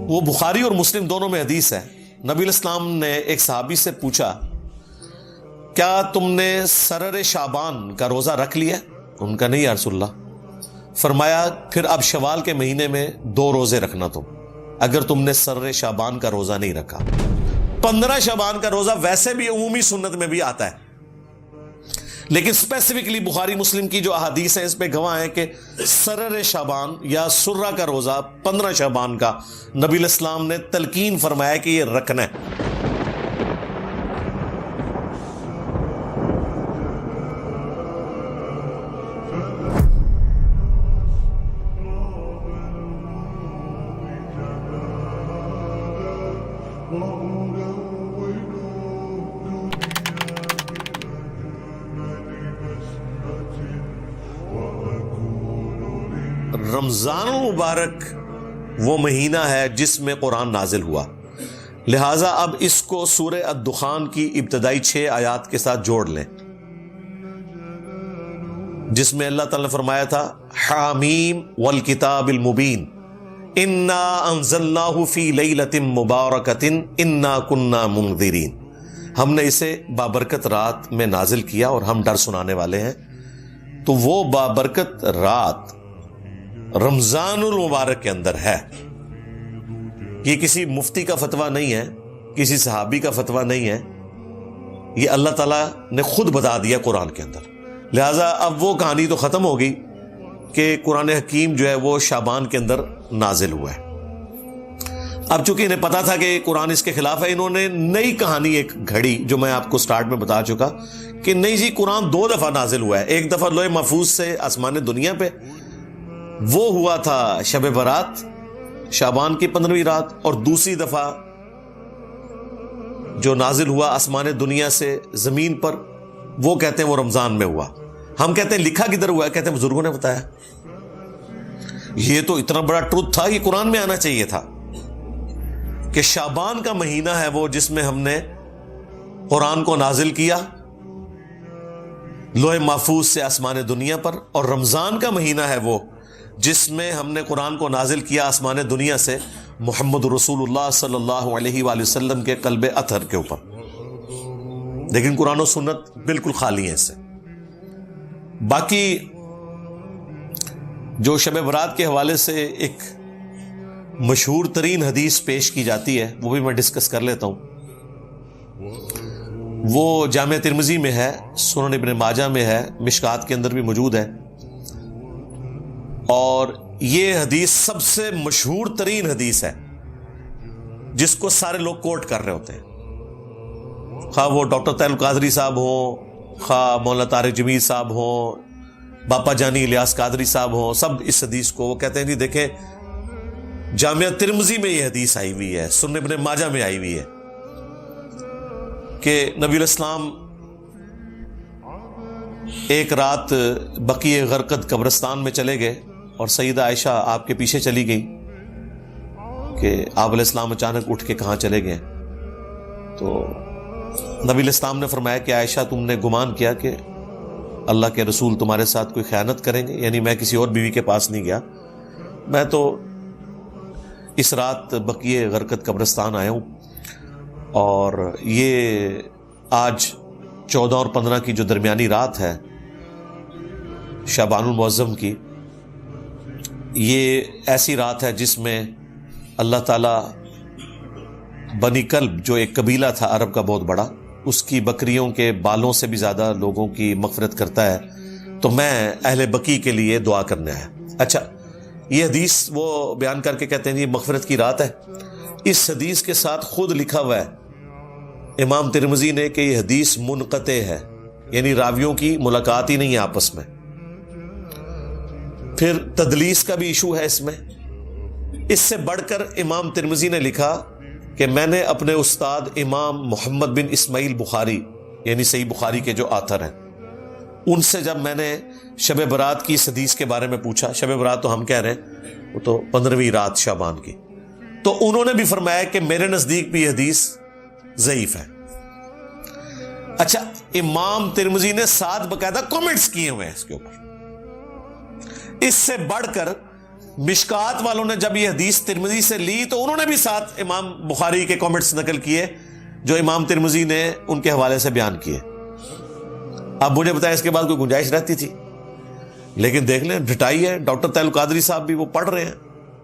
وہ بخاری اور مسلم دونوں میں حدیث ہے. نبی علیہ السلام نے ایک صحابی سے پوچھا کیا تم نے سرر شعبان کا روزہ رکھ لیا؟ ان کا نہیں یا رسول اللہ. فرمایا پھر اب شوال کے مہینے میں 2 روزے رکھنا تم، اگر تم نے سرر شعبان کا روزہ نہیں رکھا. 15 شعبان کا روزہ ویسے بھی عمومی سنت میں بھی آتا ہے، لیکن اسپیسیفکلی بخاری مسلم کی جو احادیث ہیں اس پہ گواہ ہیں کہ سرر شعبان یا سرہ کا روزہ 15 شعبان کا نبی علیہ السلام نے تلقین فرمایا کہ یہ رکھنا ہے. رمضان المبارک وہ مہینہ ہے جس میں قرآن نازل ہوا، لہٰذا اب اس کو سورہ الدخان کی ابتدائی 6 آیات کے ساتھ جوڑ لیں، جس میں اللہ تعالی نے فرمایا تھا حامیم والکتاب المبین انا انزلناہ فی لیلۃ مبارکۃ انا کنا منذرین. ہم نے اسے بابرکت رات میں نازل کیا اور ہم ڈر سنانے والے ہیں. تو وہ بابرکت رات رمضان المبارک کے اندر ہے. یہ کسی مفتی کا فتویٰ نہیں ہے، کسی صحابی کا فتویٰ نہیں ہے، یہ اللہ تعالیٰ نے خود بتا دیا قرآن کے اندر. لہٰذا اب وہ کہانی تو ختم ہو گئی کہ قرآن حکیم جو ہے وہ شعبان کے اندر نازل ہوا ہے. اب چونکہ انہیں پتا تھا کہ قرآن اس کے خلاف ہے، انہوں نے نئی کہانی ایک گھڑی جو میں آپ کو سٹارٹ میں بتا چکا کہ نہیں جی قرآن 2 دفعہ نازل ہوا ہے. ایک دفعہ لوح محفوظ سے آسمان دنیا پہ، وہ ہوا تھا شب برات شعبان کی 15ویں رات، اور دوسری دفعہ جو نازل ہوا آسمان دنیا سے زمین پر وہ کہتے ہیں وہ رمضان میں ہوا. ہم کہتے ہیں لکھا کدھر ہوا ہے؟ کہتے ہیں بزرگوں نے بتایا. یہ تو اتنا بڑا ٹروتھ تھا، یہ قرآن میں آنا چاہیے تھا کہ شعبان کا مہینہ ہے وہ جس میں ہم نے قرآن کو نازل کیا لوح محفوظ سے آسمان دنیا پر، اور رمضان کا مہینہ ہے وہ جس میں ہم نے قرآن کو نازل کیا آسمان دنیا سے محمد رسول اللہ صلی اللہ علیہ وآلہ وسلم کے قلب اطہر کے اوپر. لیکن قرآن و سنت بالکل خالی ہیں اس سے. باقی جو شب برات کے حوالے سے ایک مشہور ترین حدیث پیش کی جاتی ہے وہ بھی میں ڈسکس کر لیتا ہوں. وہ جامع ترمذی میں ہے، سنن ابن ماجہ میں ہے، مشکات کے اندر بھی موجود ہے، اور یہ حدیث سب سے مشہور ترین حدیث ہے جس کو سارے لوگ کوٹ کر رہے ہوتے ہیں، خواہ وہ ڈاکٹر طاہر القادری صاحب ہوں، خواہ مولانا طارق جمیل صاحب ہوں، باپا جانی الیاس قادری صاحب ہوں، سب اس حدیث کو وہ کہتے ہیں جی دیکھیں جامعہ ترمذی میں یہ حدیث آئی ہوئی ہے، سنن ابن ماجہ میں آئی ہوئی ہے کہ نبی علیہ السلام ایک رات بقیع غرقد قبرستان میں چلے گئے اور سیدہ عائشہ آپ کے پیچھے چلی گئی کہ آپ علیہ السلام اچانک اٹھ کے کہاں چلے گئے. تو نبی علیہ السلام نے فرمایا کہ عائشہ تم نے گمان کیا کہ اللہ کے رسول تمہارے ساتھ کوئی خیانت کریں گے؟ یعنی میں کسی اور بیوی کے پاس نہیں گیا، میں تو اس رات بقیع غرقد قبرستان آیا ہوں، اور یہ آج 14 اور 15 کی جو درمیانی رات ہے شعبان المعظم کی، یہ ایسی رات ہے جس میں اللہ تعالیٰ بنی کلب جو ایک قبیلہ تھا عرب کا بہت بڑا، اس کی بکریوں کے بالوں سے بھی زیادہ لوگوں کی مغفرت کرتا ہے. تو میں اہل بقی کے لیے دعا کرنے آیا. اچھا، یہ حدیث وہ بیان کر کے کہتے ہیں یہ مغفرت کی رات ہے. اس حدیث کے ساتھ خود لکھا ہوا ہے امام ترمذی نے کہ یہ حدیث منقطع ہے، یعنی راویوں کی ملاقات ہی نہیں ہے آپس میں. پھر تدلیس کا بھی ایشو ہے اس میں. اس سے بڑھ کر امام ترمذی نے لکھا کہ میں نے اپنے استاد امام محمد بن اسماعیل بخاری یعنی صحیح بخاری کے جو آتھر ہیں ان سے جب میں نے شب برات کی اس حدیث کے بارے میں پوچھا، شب برات تو ہم کہہ رہے ہیں وہ تو 15ویں رات شعبان کی، تو انہوں نے بھی فرمایا کہ میرے نزدیک بھی یہ حدیث ضعیف ہے. اچھا، امام ترمذی نے 7 باقاعدہ کامنٹس کیے ہوئے ہیں اس کے اوپر. اس سے بڑھ کر مشکات والوں نے جب یہ حدیث ترمذی سے لی تو انہوں نے بھی ساتھ امام بخاری کے کامنٹس نقل کیے جو امام ترمذی نے ان کے حوالے سے بیان کیے. اب مجھے بتایا اس کے بعد کوئی گنجائش رہتی تھی، لیکن دیکھ لیں ڈٹائی ہے. ڈاکٹر طاہر القادری صاحب بھی وہ پڑھ رہے ہیں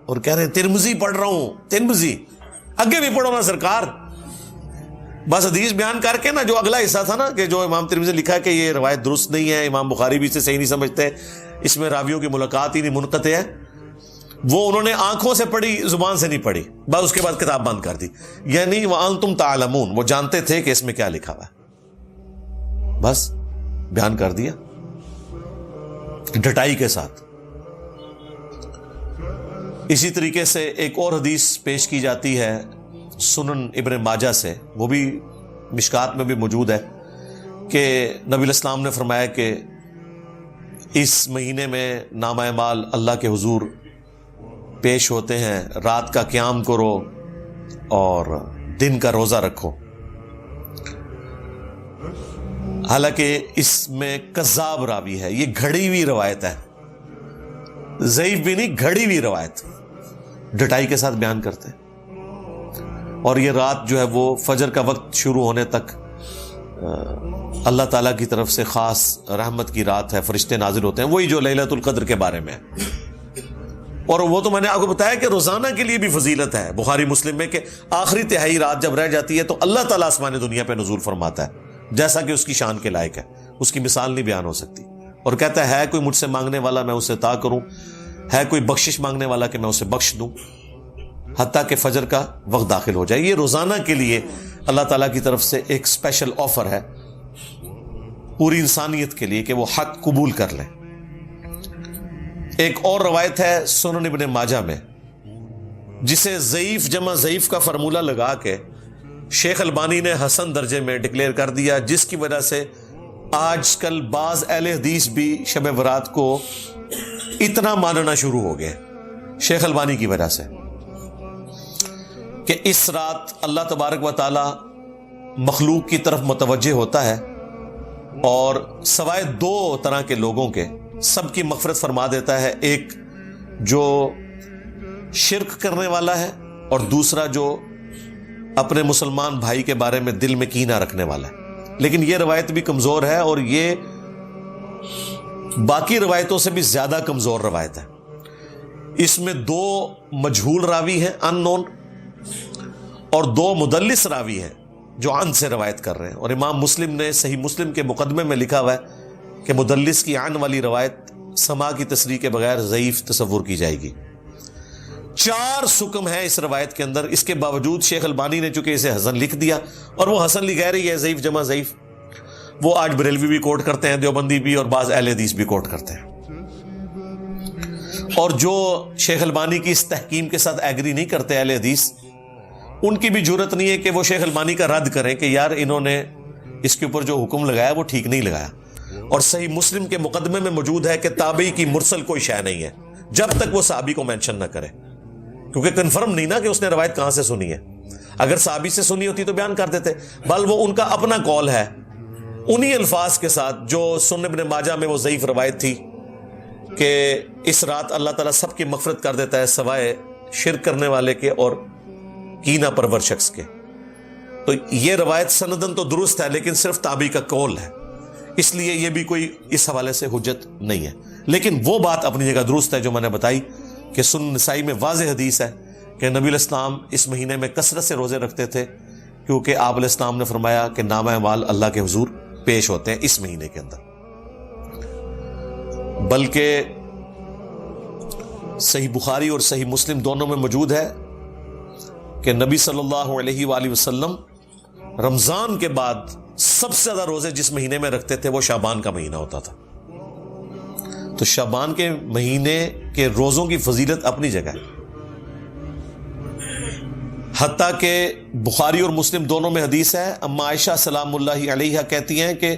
اور کہہ رہے ہیں ترمذی پڑھ رہا ہوں. ترمذی آگے بھی پڑھو نا سرکار. بس حدیث بیان کر کے نا جو اگلا حصہ تھا نا کہ جو امام ترمذی نے لکھا کہ یہ روایت درست نہیں ہے، امام بخاری بھی اسے صحیح نہیں سمجھتے، اس میں راویوں کی ملاقات ہی نہیں، منقطع ہے، وہ انہوں نے آنکھوں سے پڑھی، زبان سے نہیں پڑھی. بس اس کے بعد کتاب بند کر دی. یعنی وَأَنْتُمْ تَعْلَمُونَ، وہ جانتے تھے کہ اس میں کیا لکھا ہوا ہے، بس بیان کر دیا ڈٹائی کے ساتھ. اسی طریقے سے ایک اور حدیث پیش کی جاتی ہے سنن ابن ماجہ سے، وہ بھی مشکات میں بھی موجود ہے، کہ نبی علیہ السلام نے فرمایا کہ اس مہینے میں نامہ اعمال اللہ کے حضور پیش ہوتے ہیں، رات کا قیام کرو اور دن کا روزہ رکھو. حالانکہ اس میں کذاب راوی ہے، یہ گھڑی ہوئی روایت ہے، ضعیف بھی نہیں، گھڑی ہوئی روایت، ڈٹائی کے ساتھ بیان کرتے ہیں. اور یہ رات جو ہے وہ فجر کا وقت شروع ہونے تک اللہ تعالیٰ کی طرف سے خاص رحمت کی رات ہے، فرشتے نازل ہوتے ہیں، وہی جو لیلۃ القدر کے بارے میں ہے. اور وہ تو میں نے آپ کو بتایا کہ روزانہ کے لیے بھی فضیلت ہے بخاری مسلم میں، کہ آخری تہائی رات جب رہ جاتی ہے تو اللہ تعالیٰ آسمان دنیا پہ نزول فرماتا ہے، جیسا کہ اس کی شان کے لائق ہے، اس کی مثال نہیں بیان ہو سکتی. اور کہتا ہے کوئی مجھ سے مانگنے والا میں اسے عطا کروں، ہے کوئی بخشش مانگنے والا کہ میں اسے بخش دوں، حتیٰ کہ فجر کا وقت داخل ہو جائے. یہ روزانہ کے لیے اللہ تعالیٰ کی طرف سے ایک اسپیشل آفر ہے پوری انسانیت کے لیے کہ وہ حق قبول کر لیں. ایک اور روایت ہے سنن ابن ماجہ میں، جسے ضعیف جمع ضعیف کا فارمولہ لگا کے شیخ البانی نے حسن درجے میں ڈکلیئر کر دیا، جس کی وجہ سے آج کل بعض اہل حدیث بھی شب برات کو اتنا ماننا شروع ہو گئے شیخ البانی کی وجہ سے، کہ اس رات اللہ تبارک و تعالی مخلوق کی طرف متوجہ ہوتا ہے اور سوائے دو طرح کے لوگوں کے سب کی مغفرت فرما دیتا ہے. ایک جو شرک کرنے والا ہے اور دوسرا جو اپنے مسلمان بھائی کے بارے میں دل میں کینہ رکھنے والا ہے. لیکن یہ روایت بھی کمزور ہے اور یہ باقی روایتوں سے بھی زیادہ کمزور روایت ہے. اس میں دو مجہول راوی ہیں ان نون، اور دو مدلس راوی ہیں جو عن سے روایت کر رہے ہیں. اور امام مسلم نے صحیح مسلم کے مقدمے میں لکھا ہوا ہے کہ مدلس کی عن والی روایت سما کی تصریح کے بغیر ضعیف تصور کی جائے گی. 4 سکم ہے اس روایت کے اندر، اس کے باوجود شیخ البانی نے چونکہ اسے حسن لکھ دیا، اور وہ حسن لکھ رہی ہے ضعیف جمع ضعیف، وہ آج بریلوی بھی کوٹ کرتے ہیں، دیوبندی بھی، اور بعض اہل حدیث بھی کوٹ کرتے ہیں. اور جو شیخ البانی کی اس تحکیم کے ساتھ ایگری نہیں کرتے اہل حدیث، ان کی بھی جرت نہیں ہے کہ وہ شیخ البانی کا رد کریں کہ یار انہوں نے اس کے اوپر جو حکم لگایا وہ ٹھیک نہیں لگایا. اور صحیح مسلم کے مقدمے میں موجود ہے کہ تابعی کی مرسل کوئی شے نہیں ہے جب تک وہ صحابی کو مینشن نہ کرے، کیونکہ کنفرم نہیں نا کہ اس نے روایت کہاں سے سنی ہے. اگر صحابی سے سنی ہوتی تو بیان کر دیتے، بل وہ ان کا اپنا قول ہے انہی الفاظ کے ساتھ جو سنن ابن ماجہ میں وہ ضعیف روایت تھی کہ اس رات اللہ تعالیٰ سب کی مغفرت کر دیتا ہے سوائے شرک کرنے والے کے اور کینہ پرور شخص کے. تو یہ روایت سندن تو درست ہے لیکن صرف تابعی کا قول ہے، اس لیے یہ بھی کوئی اس حوالے سے حجت نہیں ہے. لیکن وہ بات اپنی جگہ درست ہے جو میں نے بتائی کہ سنن نسائی میں واضح حدیث ہے کہ نبی علیہ السلام اس مہینے میں کثرت سے روزے رکھتے تھے، کیونکہ آپ علیہ السلام نے فرمایا کہ نامہ اعمال اللہ کے حضور پیش ہوتے ہیں اس مہینے کے اندر. بلکہ صحیح بخاری اور صحیح مسلم دونوں میں موجود ہے کہ نبی صلی اللہ علیہ وآلہ وسلم رمضان کے بعد سب سے زیادہ روزے جس مہینے میں رکھتے تھے وہ شعبان کا مہینہ ہوتا تھا. تو شعبان کے مہینے کے روزوں کی فضیلت اپنی جگہ ہے، حتیٰ کہ بخاری اور مسلم دونوں میں حدیث ہے، اما عائشہ سلام اللہ علیہا کہتی ہیں کہ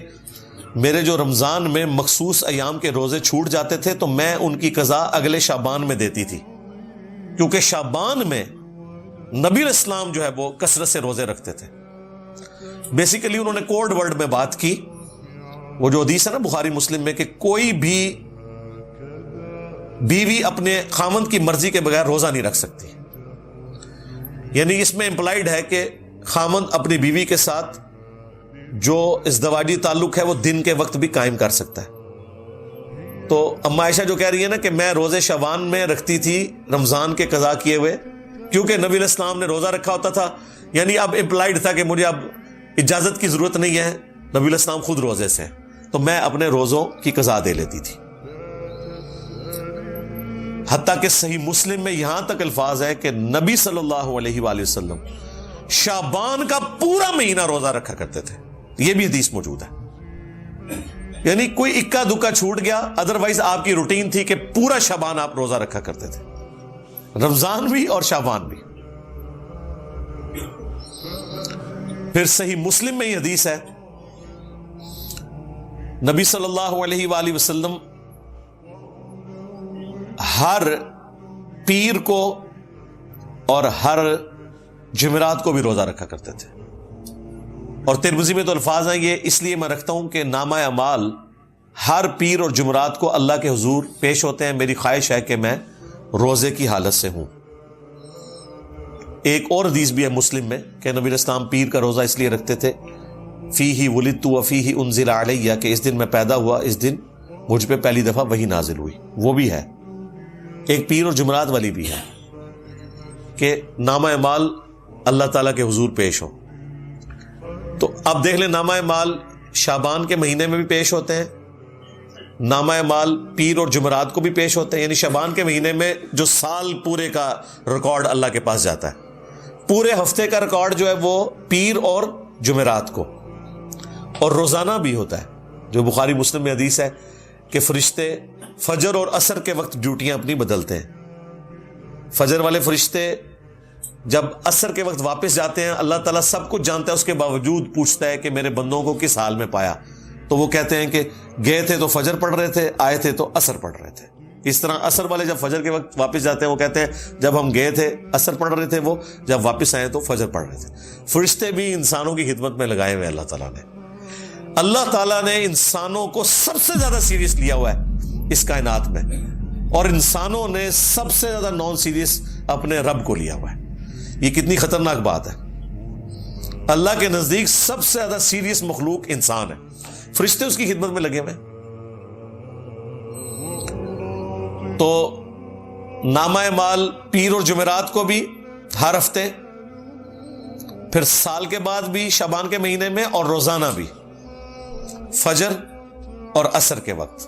میرے جو رمضان میں مخصوص ایام کے روزے چھوٹ جاتے تھے تو میں ان کی قضا اگلے شعبان میں دیتی تھی، کیونکہ شعبان میں نبی علیہ السلام جو ہے وہ کثرت سے روزے رکھتے تھے. بیسیکلی انہوں نے کوڈ ورڈ میں بات کی، وہ جو حدیث ہے نا بخاری مسلم میں کہ کوئی بھی بیوی اپنے خامند کی مرضی کے بغیر روزہ نہیں رکھ سکتی. یعنی اس میں امپلائیڈ ہے کہ خامند اپنی بیوی کے ساتھ جو ازدواجی تعلق ہے وہ دن کے وقت بھی قائم کر سکتا ہے. تو اما عائشہ جو کہہ رہی ہے نا کہ میں روزے شعبان میں رکھتی تھی رمضان کے قضا کیے ہوئے، کیونکہ نبی علیہ السلام نے روزہ رکھا ہوتا تھا، یعنی اب امپلائیڈ تھا کہ مجھے اب اجازت کی ضرورت نہیں ہے، نبی علیہ السلام خود روزے سے، تو میں اپنے روزوں کی قضا دے لیتی تھی. حتیٰ کہ صحیح مسلم میں یہاں تک الفاظ ہے کہ نبی صلی اللہ علیہ وآلہ وسلم شعبان کا پورا مہینہ روزہ رکھا کرتے تھے. یہ بھی حدیث موجود ہے. یعنی کوئی اکا دکا چھوٹ گیا، ادروائز آپ کی روٹین تھی کہ پورا شعبان آپ روزہ رکھا کرتے تھے، رمضان بھی اور شعبان بھی. پھر صحیح مسلم میں یہ حدیث ہے، نبی صلی اللہ علیہ وآلہ وسلم ہر پیر کو اور ہر جمعرات کو بھی روزہ رکھا کرتے تھے. اور ترمذی میں تو الفاظ ہیں یہ اس لیے میں رکھتا ہوں کہ نامہ اعمال ہر پیر اور جمعرات کو اللہ کے حضور پیش ہوتے ہیں، میری خواہش ہے کہ میں روزے کی حالت سے ہوں. ایک اور حدیث بھی ہے مسلم میں کہ نبی علیہ السلام پیر کا روزہ اس لیے رکھتے تھے، فیہ ولدت وفیہ انزل علیہ، کہ اس دن میں پیدا ہوا، اس دن مجھ پہ پہلی دفعہ وحی نازل ہوئی. وہ بھی ہے ایک پیر اور جمعرات والی بھی ہے کہ نامہ اعمال اللہ تعالیٰ کے حضور پیش ہو. تو اب دیکھ لیں نامہ اعمال شعبان کے مہینے میں بھی پیش ہوتے ہیں، نامہ اعمال پیر اور جمعرات کو بھی پیش ہوتے ہیں. یعنی شعبان کے مہینے میں جو سال پورے کا ریکارڈ اللہ کے پاس جاتا ہے، پورے ہفتے کا ریکارڈ جو ہے وہ پیر اور جمعرات کو. اور روزانہ بھی ہوتا ہے جو بخاری مسلم میں حدیث ہے کہ فرشتے فجر اور عصر کے وقت ڈیوٹیاں اپنی بدلتے ہیں. فجر والے فرشتے جب عصر کے وقت واپس جاتے ہیں، اللہ تعالیٰ سب کچھ جانتا ہے، اس کے باوجود پوچھتا ہے کہ میرے بندوں کو کس حال میں پایا. تو وہ کہتے ہیں کہ گئے تھے تو فجر پڑھ رہے تھے، آئے تھے تو عصر پڑھ رہے تھے. اس طرح عصر والے جب فجر کے وقت واپس جاتے ہیں وہ کہتے ہیں جب ہم گئے تھے عصر پڑھ رہے تھے، وہ جب واپس آئے تو فجر پڑھ رہے تھے. فرشتے بھی انسانوں کی خدمت میں لگائے ہوئے اللہ تعالیٰ نے. اللہ تعالیٰ نے انسانوں کو سب سے زیادہ سیریس لیا ہوا ہے اس کائنات میں، اور انسانوں نے سب سے زیادہ نان سیریس اپنے رب کو لیا ہوا ہے. یہ کتنی خطرناک بات ہے. اللہ کے نزدیک سب سے زیادہ سیریس مخلوق انسان ہے، فرشتے اس کی خدمت میں لگے ہوئے. تو نامہ اعمال پیر اور جمعرات کو بھی ہر ہفتے، پھر سال کے بعد بھی شعبان کے مہینے میں، اور روزانہ بھی فجر اور عصر کے وقت.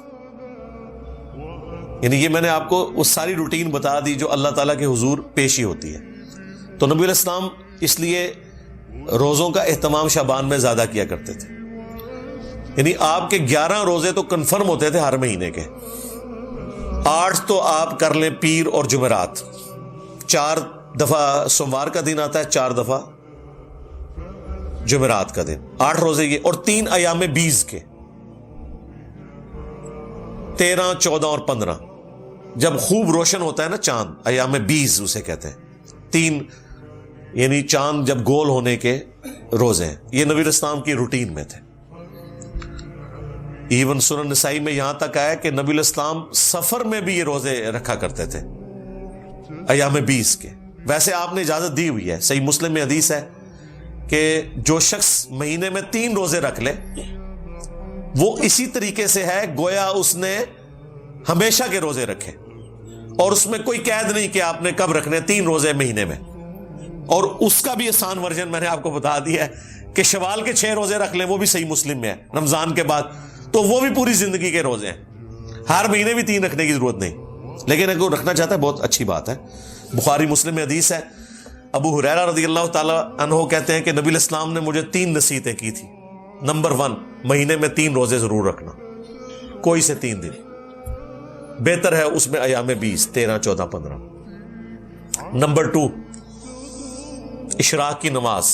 یعنی یہ میں نے آپ کو وہ ساری روٹین بتا دی جو اللہ تعالیٰ کے حضور پیشی ہوتی ہے. تو نبی علیہ السلام اس لیے روزوں کا اہتمام شعبان میں زیادہ کیا کرتے تھے. یعنی آپ کے 11 روزے تو کنفرم ہوتے تھے ہر مہینے کے، 8 تو آپ کر لیں پیر اور جمعرات، 4 دفعہ سوموار کا دن آتا ہے، 4 دفعہ جمعرات کا دن، 8 روزے یہ، اور 3 ایام 20 کے، 13 14 اور 15. جب خوب روشن ہوتا ہے نا چاند، ایام 20 اسے کہتے ہیں. 3 یعنی چاند جب گول ہونے کے روزے ہیں. یہ نبی علیہ السلام کی روٹین میں تھے. ایون سنن نسائی میں یہاں تک آیا کہ نبی علیہ السلام سفر میں بھی یہ روزے رکھا کرتے تھے ایام 20 کے. ویسے آپ نے اجازت دی ہوئی ہے، صحیح مسلم میں حدیث ہے کہ جو شخص مہینے میں 3 روزے رکھ لے وہ اسی طریقے سے ہے گویا اس نے ہمیشہ کے روزے رکھے، اور اس میں کوئی قید نہیں کہ آپ نے کب رکھنے، 3 روزے مہینے میں. اور اس کا بھی آسان ورژن میں نے آپ کو بتا دیا ہے کہ شوال کے 6 روزے رکھ لیں، وہ بھی صحیح مسلم میں ہے رمضان کے بعد، تو وہ بھی پوری زندگی کے روزے ہیں. ہر مہینے بھی 3 رکھنے کی ضرورت نہیں، لیکن اگر رکھنا چاہتا ہے بہت اچھی بات ہے. بخاری مسلم میں حدیث ہے، ابو ہریرہ رضی اللہ تعالیٰ عنہ کہتے ہیں کہ نبی علیہ السلام نے مجھے 3 نصیحتیں کی تھی. نمبر 1، مہینے میں 3 روزے ضرور رکھنا، کوئی سے 3 دن، بہتر ہے اس میں ایام 20 13 14 15. نمبر 2، اشراق کی نماز،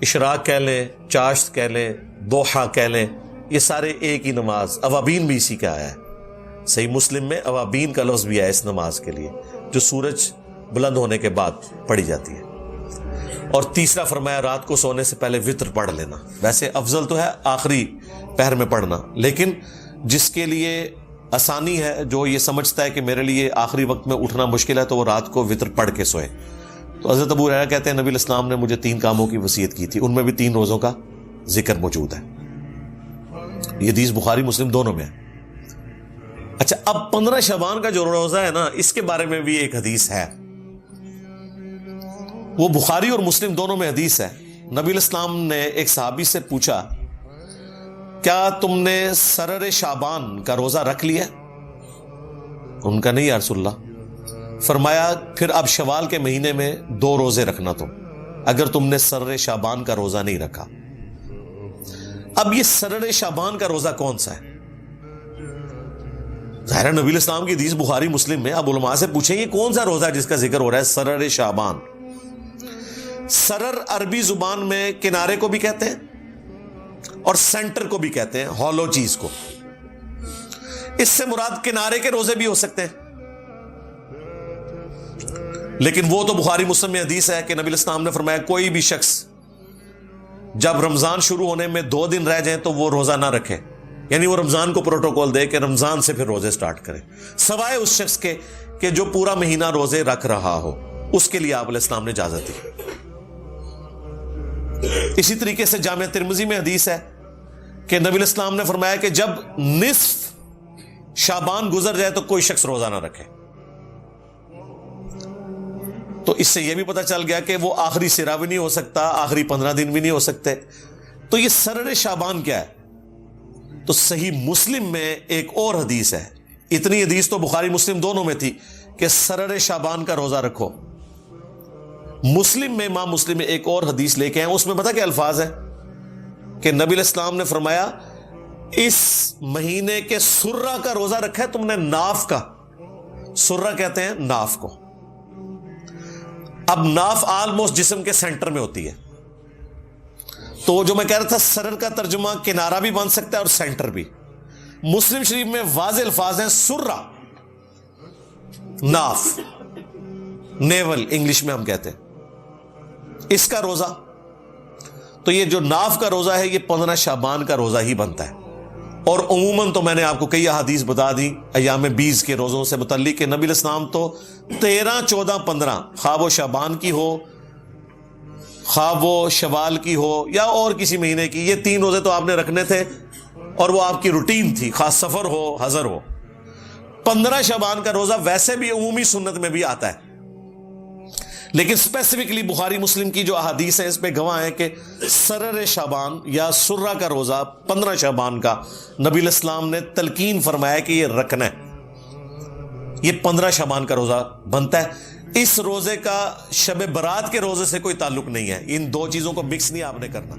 اشراق کہہ لیں، چاشت کہہ لیں، دوحہ کہہ لیں، یہ سارے ایک ہی نماز. اوابین بھی اسی کا آیا ہے، صحیح مسلم میں اوابین کا لفظ بھی ہے اس نماز کے لیے جو سورج بلند ہونے کے بعد پڑھی جاتی ہے. اور تیسرا فرمایا رات کو سونے سے پہلے وطر پڑھ لینا. ویسے افضل تو ہے آخری پہر میں پڑھنا، لیکن جس کے لیے آسانی ہے، جو یہ سمجھتا ہے کہ میرے لیے آخری وقت میں اٹھنا مشکل ہے تو وہ رات کو وتر پڑھ کے سوئے. تو حضرت ابو ہریرہ کہتے ہیں نبی علیہ السلام نے مجھے 3 کاموں کی وصیت کی تھی، ان میں بھی 3 روزوں کا ذکر موجود ہے. یہ حدیث بخاری مسلم دونوں میں ہے. اچھا، اب 15 شعبان کا جو روزہ ہے نا، اس کے بارے میں بھی ایک حدیث ہے، وہ بخاری اور مسلم دونوں میں حدیث ہے. نبی علیہ السلام نے ایک صحابی سے پوچھا کیا تم نے سرر شعبان کا روزہ رکھ لیا؟ ان کا نہیں یا رسول اللہ. فرمایا پھر اب شوال کے مہینے میں 2 روزے رکھنا تم، اگر تم نے سرر شعبان کا روزہ نہیں رکھا. اب یہ سرر شعبان کا روزہ کون سا ہے؟ ظاہر نبی علیہ السلام کی حدیث بخاری مسلم میں. اب علماء سے پوچھیں یہ کون سا روزہ ہے جس کا ذکر ہو رہا ہے سرر شعبان؟ سرر عربی زبان میں کنارے کو بھی کہتے ہیں اور سینٹر کو بھی کہتے ہیں، ہالو چیز کو. اس سے مراد کنارے کے روزے بھی ہو سکتے ہیں، لیکن وہ تو بخاری مسلم میں حدیث ہے کہ نبی علیہ السلام نے فرمایا کوئی بھی شخص جب رمضان شروع ہونے میں 2 دن رہ جائیں تو وہ روزہ نہ رکھے، یعنی وہ رمضان کو پروٹوکول دے کہ رمضان سے پھر روزے سٹارٹ کرے، سوائے اس شخص کے کہ جو پورا مہینہ روزے رکھ رہا ہو، اس کے لیے آپ علیہ السلام نے اجازت دی. اسی طریقے سے جامع ترمذی میں حدیث ہے کہ نبی علیہ السلام نے فرمایا کہ جب نصف شعبان گزر جائے تو کوئی شخص روزہ نہ رکھے. تو اس سے یہ بھی پتہ چل گیا کہ وہ آخری سرا بھی نہیں ہو سکتا، آخری 15 دن بھی نہیں ہو سکتے. تو یہ سرر شعبان کیا ہے؟ تو صحیح مسلم میں ایک اور حدیث ہے. اتنی حدیث تو بخاری مسلم دونوں میں تھی کہ سرر شعبان کا روزہ رکھو. مسلم میں امام مسلم میں ایک اور حدیث لے کے آئے، اس میں پتہ کیا الفاظ ہے کہ نبی علیہ السلام نے فرمایا اس مہینے کے سرہ کا روزہ رکھا ہے تم نے، ناف کا. سرہ کہتے ہیں ناف کو. اب ناف آلموسٹ جسم کے سینٹر میں ہوتی ہے، تو جو میں کہہ رہا تھا سرر کا ترجمہ کنارہ بھی بن سکتا ہے اور سینٹر بھی. مسلم شریف میں واضح الفاظ ہیں سرہ، ناف، نیول انگلش میں ہم کہتے ہیں، اس کا روزہ. تو یہ جو ناف کا روزہ ہے یہ 15 شعبان کا روزہ ہی بنتا ہے. اور عموماً تو میں نے آپ کو کئی احادیث بتا دی ایام 20 کے روزوں سے متعلق کہ نبی علیہ السلام تو 13، 14، 15 خواہ وہ شعبان کی ہو، خواہ وہ شوال کی ہو یا اور کسی مہینے کی، یہ 3 روزے تو آپ نے رکھنے تھے اور وہ آپ کی روٹین تھی، خواہ سفر ہو حضر ہو. 15 شعبان کا روزہ ویسے بھی عمومی سنت میں بھی آتا ہے، لیکن اسپیسیفکلی بخاری مسلم کی جو احادیث ہیں اس پہ گواہ ہیں کہ سرر شعبان یا سرہ کا روزہ 15 شعبان کا نبی علیہ السلام نے تلقین فرمایا کہ یہ رکھنا ہے. یہ 15 شعبان کا روزہ بنتا ہے. اس روزے کا شب برات کے روزے سے کوئی تعلق نہیں ہے. ان 2 چیزوں کو مکس نہیں آپ نے کرنا.